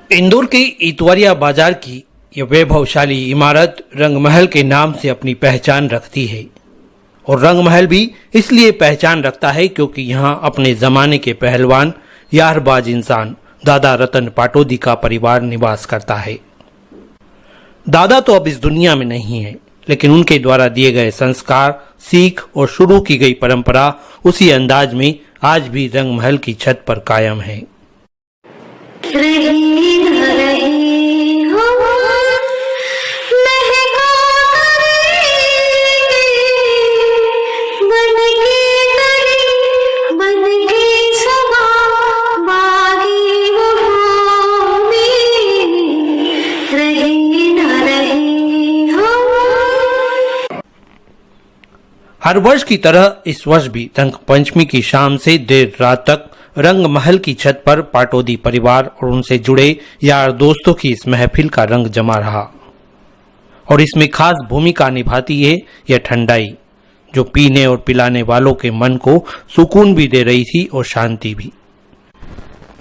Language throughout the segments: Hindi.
इंदौर के इतवारिया बाजार की यह वैभवशाली इमारत रंगमहल के नाम से अपनी पहचान रखती है और रंगमहल भी इसलिए पहचान रखता है क्योंकि यहाँ अपने जमाने के पहलवान यारबाज इंसान दादा रतन पाटोदी का परिवार निवास करता है। दादा तो अब इस दुनिया में नहीं है, लेकिन उनके द्वारा दिए गए संस्कार, सीख और शुरू की गई परंपरा उसी अंदाज में आज भी रंगमहल की छत पर कायम है। हर वर्ष की तरह इस वर्ष भी रंग पंचमी की शाम से देर रात तक रंगमहल की छत पर पाटोदी परिवार और उनसे जुड़े यार दोस्तों की इस महफिल का रंग जमा रहा और इसमें खास भूमिका निभाती है यह ठंडाई, जो पीने और पिलाने वालों के मन को सुकून भी दे रही थी और शांति भी।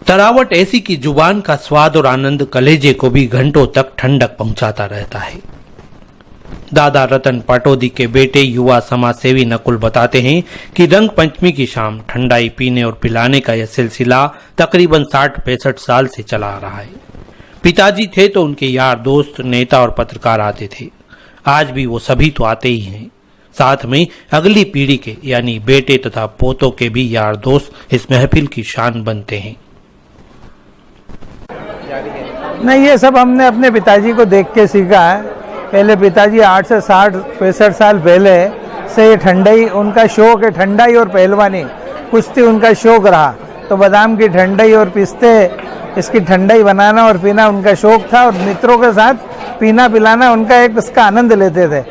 तरावट ऐसी कि जुबान का स्वाद और आनंद कलेजे को भी घंटों तक ठंडक पहुंचाता रहता है। दादा रतन पाटोदी के बेटे युवा समाज सेवी नकुल बताते हैं कि रंग पंचमी की शाम ठंडाई पीने और पिलाने का यह सिलसिला तकरीबन 60-65 साल से चला आ रहा है। पिताजी थे तो उनके यार दोस्त, नेता और पत्रकार आते थे। आज भी वो सभी तो आते ही हैं, साथ में अगली पीढ़ी के यानी बेटे तथा पोतों के भी यार दोस्त इस महफिल की शान बनते हैं। नहीं, ये सब हमने अपने पिताजी को देख के सीखा है। पहले पिताजी 8 से 60-65 साल पहले से ये ठंडाई उनका शौक है, ठंडाई और पहलवानी कुश्ती उनका शौक रहा। तो बादाम की ठंडाई और पिस्ते इसकी ठंडाई बनाना और पीना उनका शौक था और मित्रों के साथ पीना पिलाना उनका एक इसका आनंद लेते थे।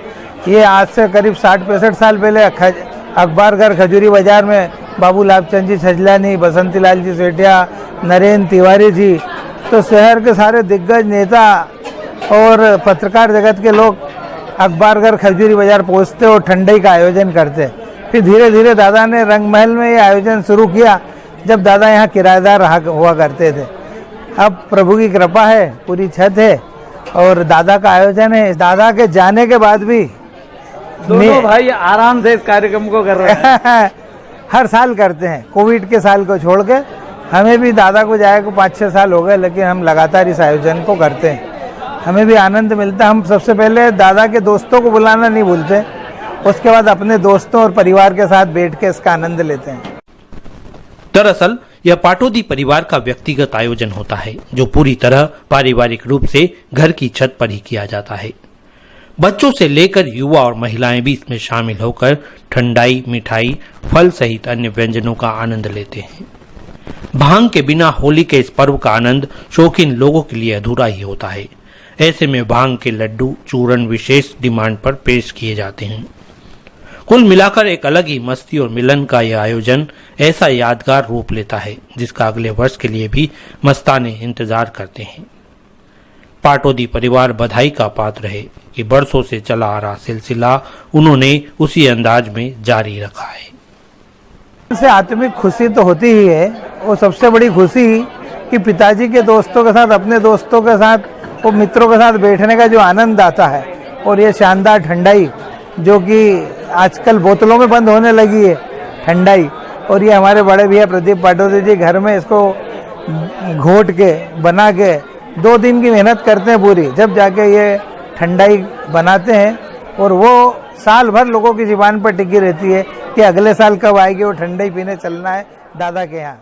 ये आज से करीब 60-65 साल पहले अखबारघर खजूरी बाजार में बाबू लाभचंद जी छजलानी, बसंती लाल जी सेठिया, नरेंद्र तिवारी जी, तो शहर के सारे दिग्गज नेता और पत्रकार जगत के लोग अखबारघर खजूरी बाजार पहुँचते और ठंडाई का आयोजन करते। फिर धीरे धीरे दादा ने रंगमहल में ये आयोजन शुरू किया जब दादा यहाँ किराएदार हुआ करते थे। अब प्रभु की कृपा है, पूरी छत है और दादा का आयोजन है। दादा के जाने के बाद भी दोनों भाई आराम से इस कार्यक्रम को कर रहे हैं। हर साल करते हैं, कोविड के साल को छोड़ के। हमें भी दादा को जाए को 5-6 साल हो गए, लेकिन हम लगातार इस आयोजन को करते हैं। हमें भी आनंद मिलता है। हम सबसे पहले दादा के दोस्तों को बुलाना नहीं भूलते, उसके बाद अपने दोस्तों और परिवार के साथ बैठ के इसका आनंद लेते हैं। दरअसल यह पाटोदी परिवार का व्यक्तिगत आयोजन होता है जो पूरी तरह पारिवारिक रूप से घर की छत पर ही किया जाता है। बच्चों से लेकर युवा और महिलाएं भी इसमें शामिल होकर ठंडाई, मिठाई, फल सहित अन्य व्यंजनों का आनंद लेते हैं। भांग के बिना होली के इस पर्व का आनंद शौकीन लोगों के लिए अधूरा ही होता है। ऐसे में भांग के लड्डू, चूरन विशेष डिमांड पर पेश किए जाते हैं। कुल मिलाकर एक अलग ही मस्ती और मिलन का यह आयोजन ऐसा यादगार रूप लेता है जिसका अगले वर्ष के लिए भी मस्ताने इंतजार करते हैं। पाटोदी परिवार बधाई का पात्र है कि बरसों से चला आ रहा सिलसिला उन्होंने उसी अंदाज में जारी रखा है। से आत्मिक खुशी तो होती ही है, वो सबसे बड़ी खुशी कि पिताजी के दोस्तों के साथ, अपने दोस्तों के साथ, वो मित्रों के साथ बैठने का जो आनंद आता है और ये शानदार ठंडाई जो कि आजकल बोतलों में बंद होने लगी है ठंडाई, और ये हमारे बड़े भैया प्रदीप पाटोदी जी घर में इसको घोट के बना के 2 दिन की मेहनत करते हैं पूरी, जब जाके ये ठंडाई बनाते हैं और वो साल भर लोगों की जुबान पर टिकी रहती है कि अगले साल कब आएगी वो ठंडाई पीने चलना है दादा के यहाँ।